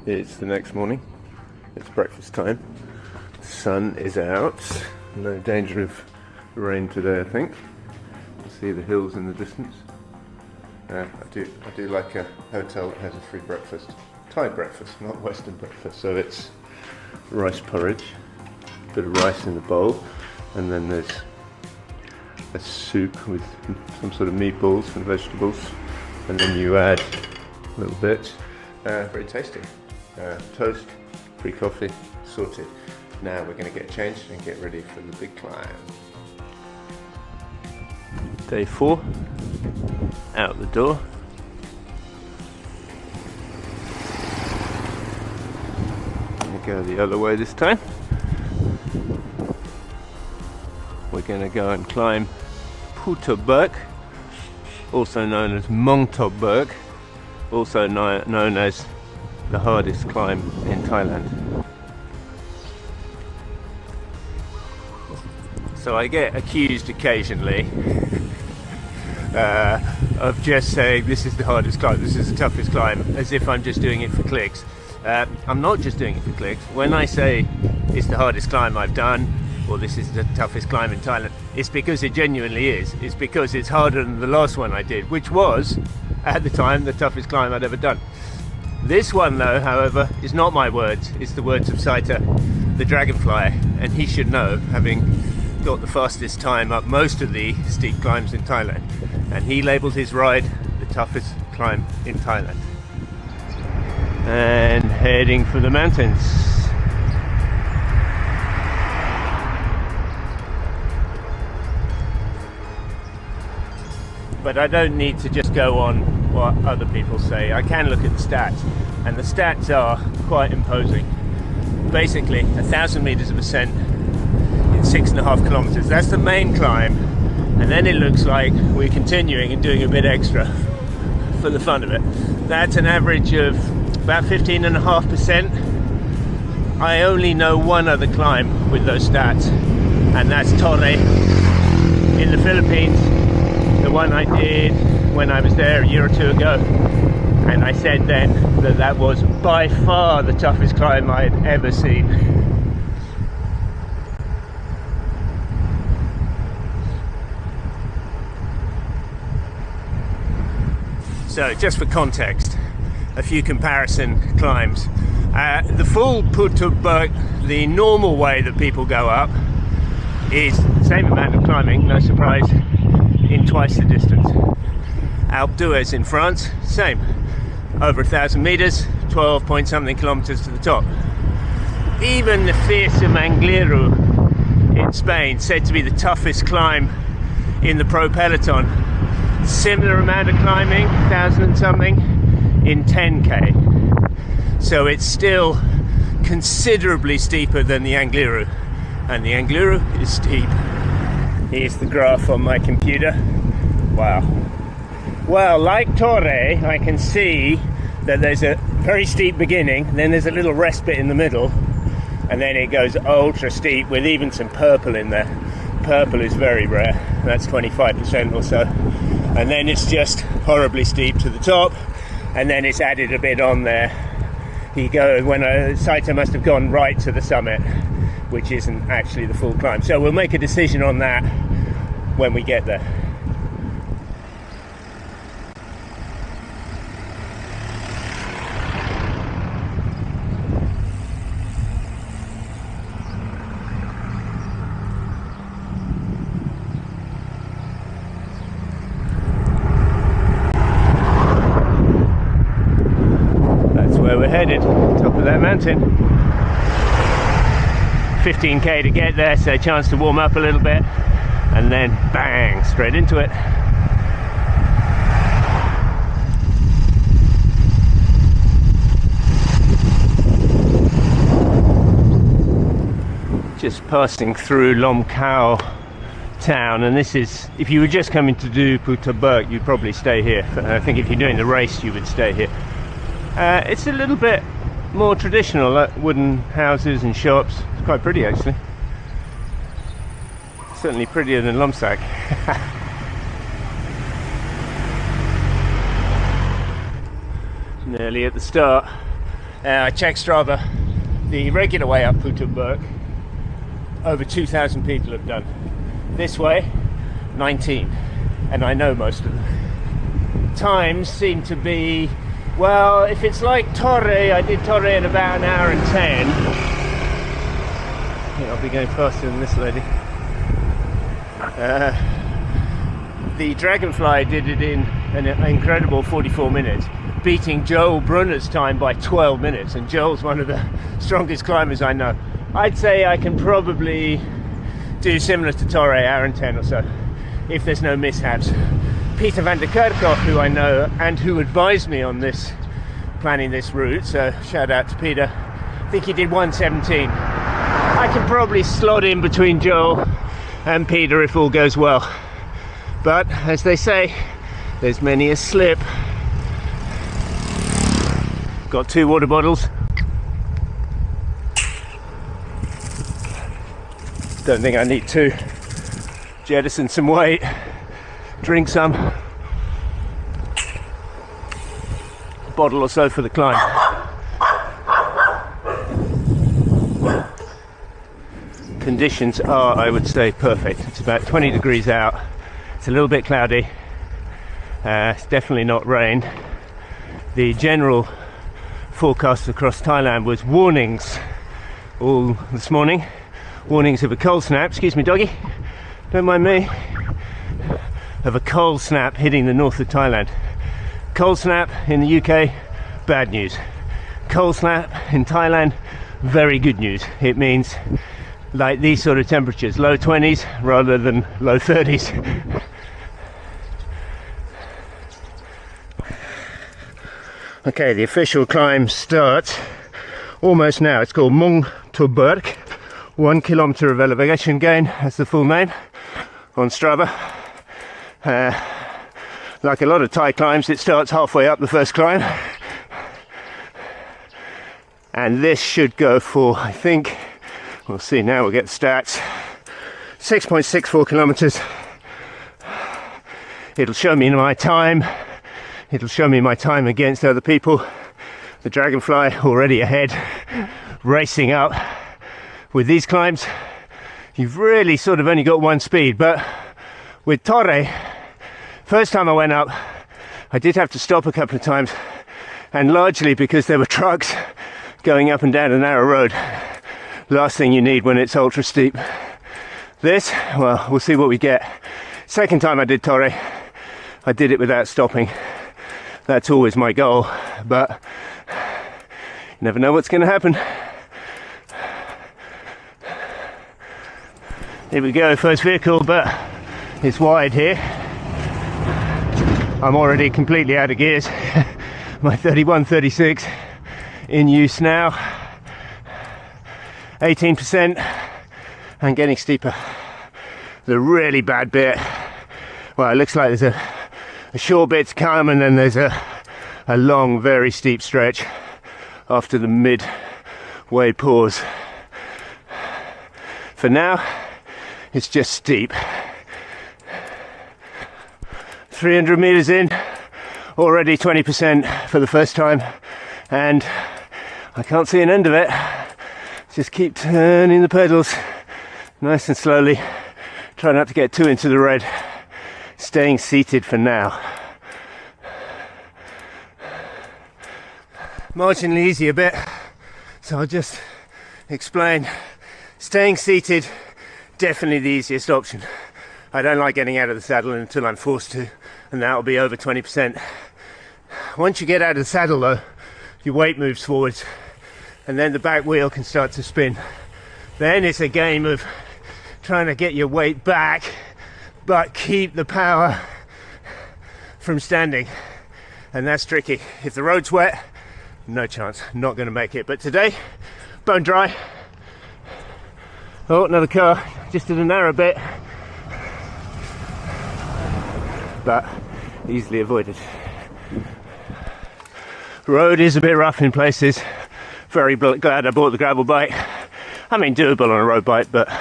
It's the next morning. It's breakfast time. The sun is out. No danger of rain today, I think. You see the hills in the distance. I do like a hotel that has a free breakfast. Thai breakfast, not Western breakfast. So it's rice porridge, a bit of rice in the bowl, and then there's a soup with some sort of meatballs and vegetables, and then you add a little bit. Very tasty. Toast, free coffee, sorted. Now we're going to get changed and get ready for the big climb. Day 4, out the door. Gonna go the other way this time. We're going to go and climb Phu Thap Boek, also known as Thap Boek, also known as the hardest climb in Thailand. So I get accused occasionally of just saying this is the hardest climb, this is the toughest climb, as if I'm just doing it for clicks. I'm not just doing it for clicks. When I say it's the hardest climb I've done, or this is the toughest climb in Thailand, it's because it genuinely is. It's because it's harder than the last one I did, which was, at the time, the toughest climb I'd ever done. This one, though, however, is not my words. It's the words of Saita, the dragonfly, and he should know, having got the fastest time up most of the steep climbs in Thailand. And he labelled his ride the toughest climb in Thailand. And heading for the mountains. But I don't need to just go on what other people say. I can look at the stats, and the stats are quite imposing. Basically, 1,000 meters of ascent in 6.5 kilometers. That's the main climb, and then it looks like we're continuing and doing a bit extra for the fun of it. That's an average of about 15.5%. I only know one other climb with those stats, and that's Torre in the Philippines. The one I did when I was there a year or two ago, and I said then that that was by far the toughest climb I had ever seen. So just for context, a few comparison climbs. The full Phu Thap Boek, the normal way that people go up, is the same amount of climbing, no surprise, in twice the distance. Alpe d'Huez in France, same, over 1,000 meters, 12 point something kilometers to the top. Even the fearsome in Spain, said to be the toughest climb in the pro peloton, similar amount of climbing, 1,000 and something, in 10k. So it's still considerably steeper than the Angliru, and the Angliru is steep. Here's the graph on my computer. Wow. Well, like Torre, I can see that there's a very steep beginning, then there's a little respite in the middle, and then it goes ultra steep with even some purple in there. Purple is very rare, that's 25% or so. And then it's just horribly steep to the top, and then it's added a bit on there. Saito must have gone right to the summit, which isn't actually the full climb. So we'll make a decision on that when we get there. That's where we're headed, top of that mountain. 15k to get there, so a chance to warm up a little bit, and then bang, straight into it. Just passing through Lom Khao town, and this is, if you were just coming to do Phu Thap Boek, you'd probably stay here. I think if you're doing the race, you would stay here. It's a little bit more traditional, like wooden houses and shops. It's quite pretty actually. Certainly prettier than Lomsak. Nearly at the start. I checked Strava, the regular way up Phu Thap Boek, over 2,000 people have done. This way, 19, and I know most of them. Times seem to be, well, if it's like Torre, I did Torre in about an hour and 10. I think I'll be going faster than this lady. The Dragonfly did it in an incredible 44 minutes, beating Joel Brunner's time by 12 minutes, and Joel's one of the strongest climbers I know. I'd say I can probably do similar to Torre, hour and 10 or so, if there's no mishaps. Peter van der Kerkhoff, who I know and who advised me on this, planning this route, so shout out to Peter. I think he did 1:17. I can probably slot in between Joel and Peter if all goes well, but as they say, there's many a slip. Got 2 water bottles. Don't think I need to. Jettison some weight, drink some. A bottle or so for the climb. Conditions are, I would say, perfect. It's about 20 degrees out. It's a little bit cloudy. It's definitely not rain. The general forecast across Thailand was warnings all this morning. Warnings of a cold snap, excuse me doggy, don't mind me, of a cold snap hitting the north of Thailand. Cold snap in the UK, bad news. Cold snap in Thailand, very good news. It means like these sort of temperatures, low 20s rather than low 30s. Okay, the official climb starts almost now. It's called Mung To Berg. 1 kilometer of elevation gain, that's the full name on Strava. Like a lot of Thai climbs, it starts halfway up the first climb. And this should go for, I think, we'll see now, we'll get the stats, 6.64 kilometers. It'll show me my time. It'll show me my time against other people. The Dragonfly already ahead, racing up. With these climbs, you've really sort of only got one speed, but with Torre, first time I went up, I did have to stop a couple of times, and largely because there were trucks going up and down a narrow road. Last thing you need when it's ultra steep. This, well, we'll see what we get. Second time I did Torre, I did it without stopping. That's always my goal, but you never know what's going to happen. Here we go, first vehicle, but it's wide here. I'm already completely out of gears. My 31, 36 in use now. 18% and getting steeper. The really bad bit, well, it looks like there's a short bit to come, and then there's a long, very steep stretch after the midway pause. For now, it's just steep. 300 meters in, already 20% for the first time, and I can't see an end of it. Just keep turning the pedals nice and slowly. Try not to get too into the red. Staying seated for now. Marginally easier bit, so I'll just explain. Staying seated, definitely the easiest option. I don't like getting out of the saddle until I'm forced to, and that'll be over 20%. Once you get out of the saddle though, your weight moves forwards, and then the back wheel can start to spin. Then it's a game of trying to get your weight back, but keep the power from standing, and that's tricky. If the road's wet, no chance, not going to make it. But today, bone dry. Oh, another car, just did a narrow bit, but easily avoided. Road is a bit rough in places. Very glad I bought the gravel bike. I mean, doable on a road bike, but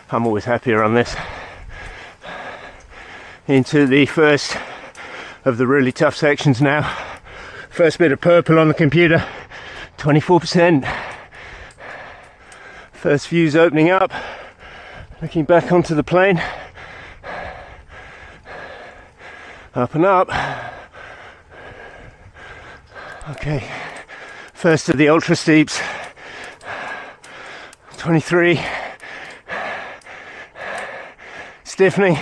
I'm always happier on this. Into the first of the really tough sections now. First bit of purple on the computer, 24%. First views opening up. Looking back onto the plain. Up and up. Okay, first of the ultra steeps. 23. Stiffening.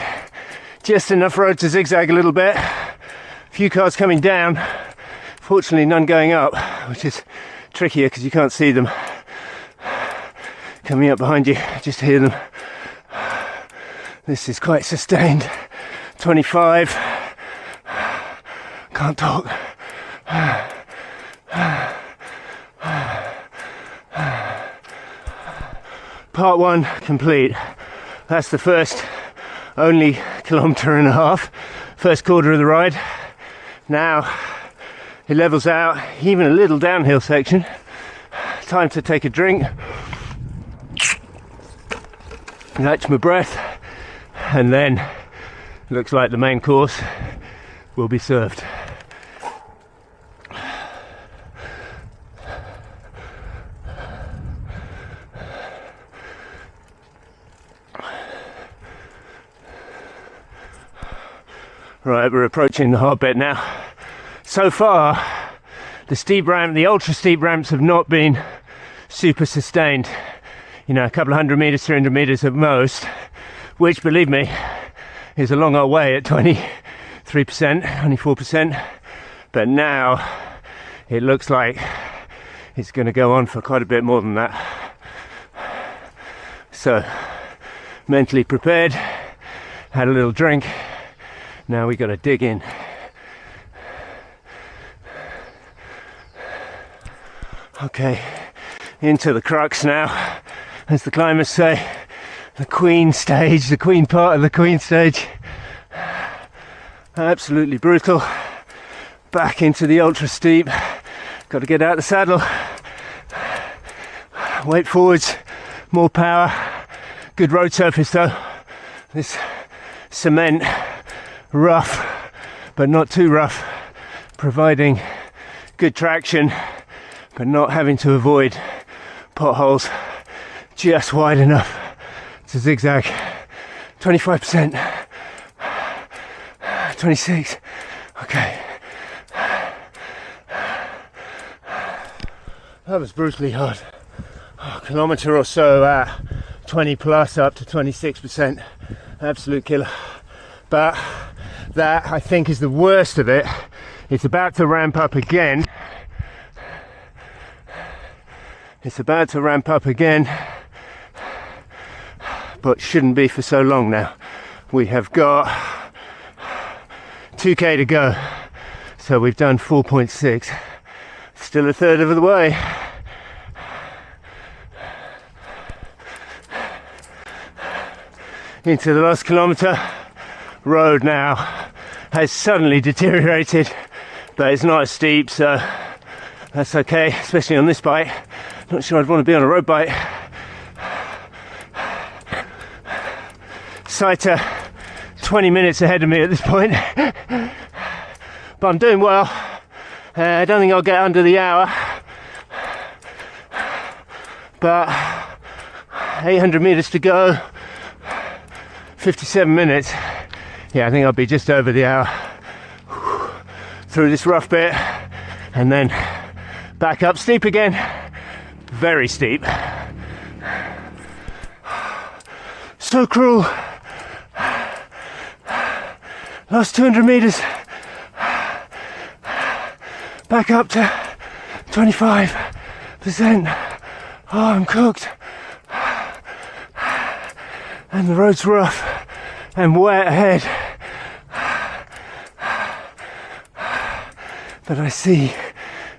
Just enough road to zigzag a little bit. A few cars coming down. Fortunately, none going up, which is trickier because you can't see them coming up behind you. Just hear them. This is quite sustained. 25. Can't talk. Part 1 complete. That's the first only kilometre and a half. First quarter of the ride. Now it levels out, even a little downhill section. Time to take a drink. Catch my breath. And then looks like the main course will be served. Right, we're approaching the hard bit now. So far, the ultra steep ramps have not been super sustained. You know, a couple of 100 meters, 300 meters at most, which, believe me, is a long old way at 23%, 24%. But now it looks like it's going to go on for quite a bit more than that. So, mentally prepared, had a little drink. Now we got to dig in. Okay, into the crux now, as the climbers say, the queen stage, the queen part of the queen stage. Absolutely brutal. Back into the ultra steep. Got to get out the saddle. Weight forwards, more power. Good road surface though. This cement, rough, but not too rough, providing good traction, but not having to avoid potholes, just wide enough to zigzag. 25%, 26, okay. That was brutally hard. A kilometre or so at 20 plus up to 26%, absolute killer. But that, I think, is the worst of it. It's about to ramp up again. But shouldn't be for so long now. We have got 2k to go. So we've done 4.6. Still a third of the way. Into the last kilometre. Road now has suddenly deteriorated, but it's not as steep, so that's okay, especially on this bike. Not sure I'd want to be on a road bike. Saita 20 minutes ahead of me at this point, but I'm doing well. I don't think I'll get under the hour, but 800 meters to go, 57 minutes. Yeah, I think I'll be just over the hour through this rough bit and then back up steep again. Very steep. So cruel. Last 200 meters. Back up to 25%. Oh, I'm cooked. And the road's rough and wet ahead. But I see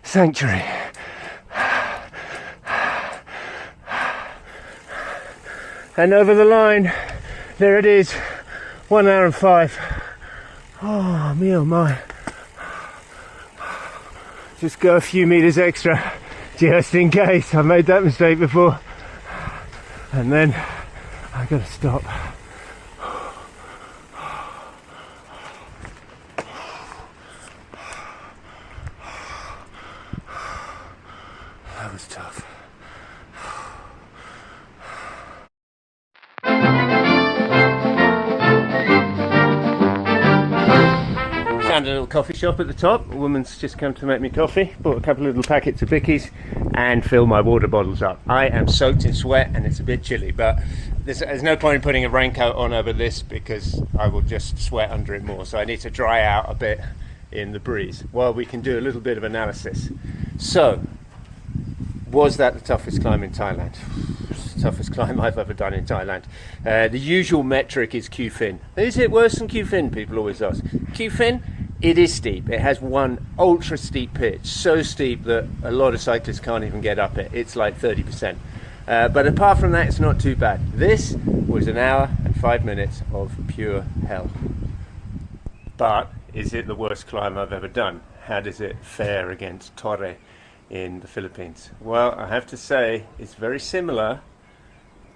sanctuary. And over the line, there it is, 1 hour and 5. Oh, me oh my. Just go a few meters extra, just in case. I've made that mistake before. And then I gotta stop. found a little coffee shop at the top. A woman's just come to make me coffee. Bought a couple of little packets of Vickies and filled my water bottles up. I am soaked in sweat and it's a bit chilly, but there's no point in putting a raincoat on over this because I will just sweat under it more. So I need to dry out a bit in the breeze while we can do a little bit of analysis. So, was that the toughest climb in Thailand? It's the toughest climb I've ever done in Thailand. The usual metric is Q Fin. Is it worse than Q Fin? People always ask. Q Fin, it is steep. It has one ultra steep pitch, so steep that a lot of cyclists can't even get up it. It's like 30%. But apart from that, it's not too bad. This was an hour and 5 minutes of pure hell. But is it the worst climb I've ever done? How does it fare against Torre in the Philippines? Well, I have to say it's very similar,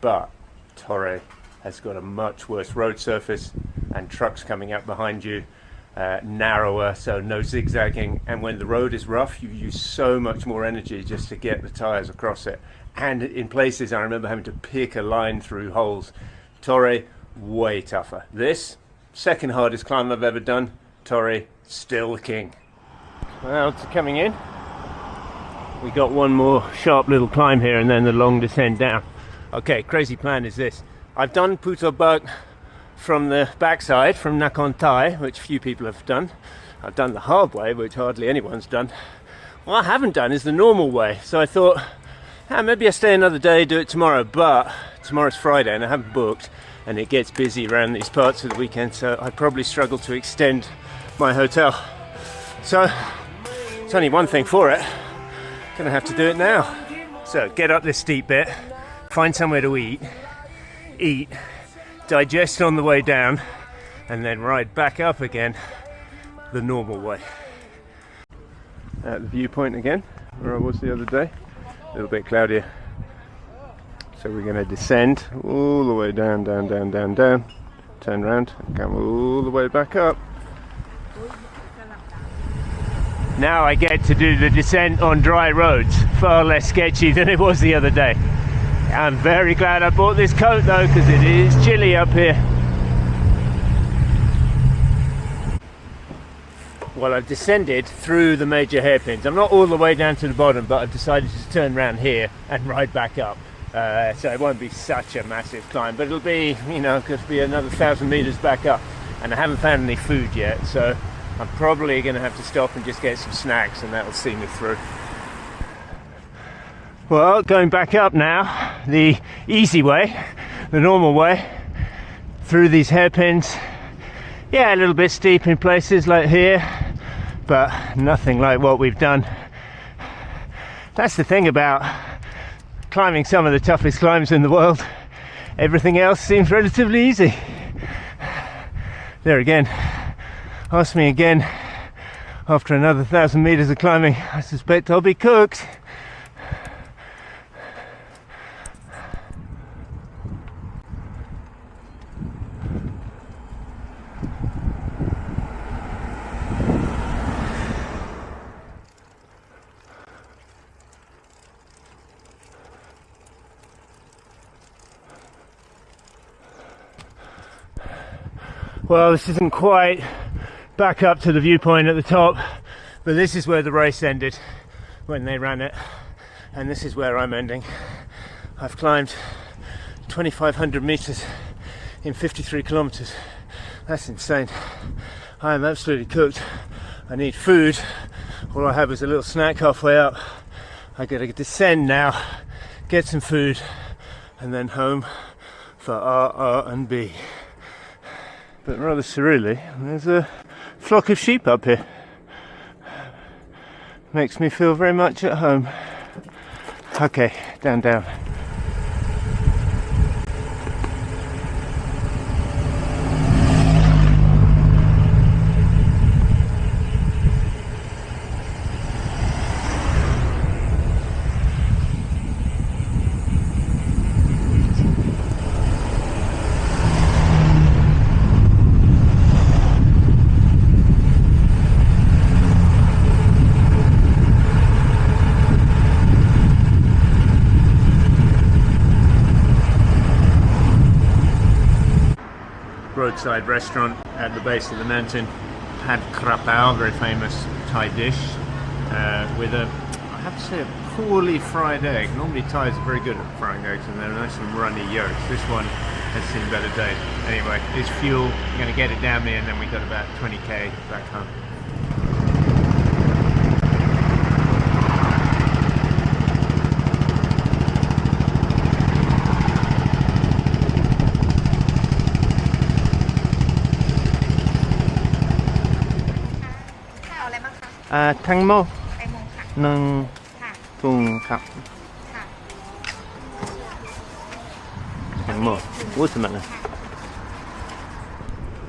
but Torre has got a much worse road surface and trucks coming up behind you, narrower, so no zigzagging, and when the road is rough you use so much more energy just to get the tyres across it, and in places I remember having to pick a line through holes. Torre, way tougher. This, second hardest climb I've ever done. Torre, still the king. Well, it's coming in. We got one more sharp little climb here and then the long descent down. Okay, crazy plan is this. I've done Phu Thap Boek from the backside, from Nakhon Thai, which few people have done. I've done the hard way, which hardly anyone's done. What I haven't done is the normal way. So I thought, maybe I stay another day, do it tomorrow, but tomorrow's Friday and I haven't booked and it gets busy around these parts of the weekend, so I'd probably struggle to extend my hotel. So it's only one thing for it. Gonna have to do it now. So get up this steep bit, find somewhere to eat, digest on the way down, and then ride back up again the normal way. At the viewpoint again, where I was the other day, a little bit cloudier. So we're going to descend all the way down, down, down, down, down, turn around and come all the way back up. Now I get to do the descent on dry roads, far less sketchy than it was the other day. I'm very glad I bought this coat though, because it is chilly up here. Well, I've descended through the major hairpins. I'm not all the way down to the bottom, but I've decided to turn around here and ride back up. So it won't be such a massive climb, but it'll be, could be another 1,000 meters back up. And I haven't found any food yet, so I'm probably going to have to stop and just get some snacks, and that'll see me through. Well, going back up now, the easy way, the normal way, through these hairpins. Yeah, a little bit steep in places like here, but nothing like what we've done. That's the thing about climbing some of the toughest climbs in the world. Everything else seems relatively easy. There again. Ask me again after another 1,000 meters of climbing. I suspect I'll be cooked. Well, this isn't quite back up to the viewpoint at the top, but this is where the race ended when they ran it, and this is where I'm ending. I've climbed 2,500 meters in 53 kilometers. That's insane. I am absolutely cooked. I need food. All I had was a little snack halfway up. I gotta descend now, get some food, and then home for R&B. But rather surreally, there's a flock of sheep up here. Makes me feel very much at home. Okay, down, down. Roadside restaurant at the base of the mountain. pad krapao, very famous Thai dish, with a, I have to say, a poorly fried egg. Normally Thais are very good at frying eggs and they're nice and runny yolks. This one has seen better days. Anyway, it's fuel. I'm going to get it down there and then we got about 20k back home. Thang mo หนึ่งถุงครับ Thang mo watermelon.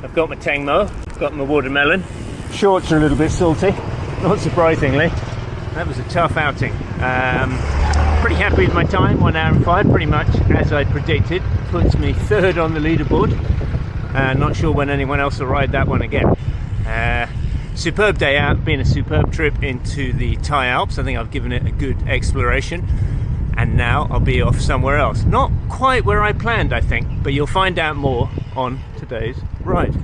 I've got my tang mo, got my watermelon. Shorts are a little bit salty, not surprisingly. That was a tough outing. Pretty happy with my time, 1 hour and 5, pretty much as I predicted. Puts me third on the leaderboard. Not sure when anyone else will ride that one again. Superb day out, been a superb trip into the Thai Alps. I think I've given it a good exploration, and now I'll be off somewhere else. Not quite where I planned, I think, but you'll find out more on today's ride.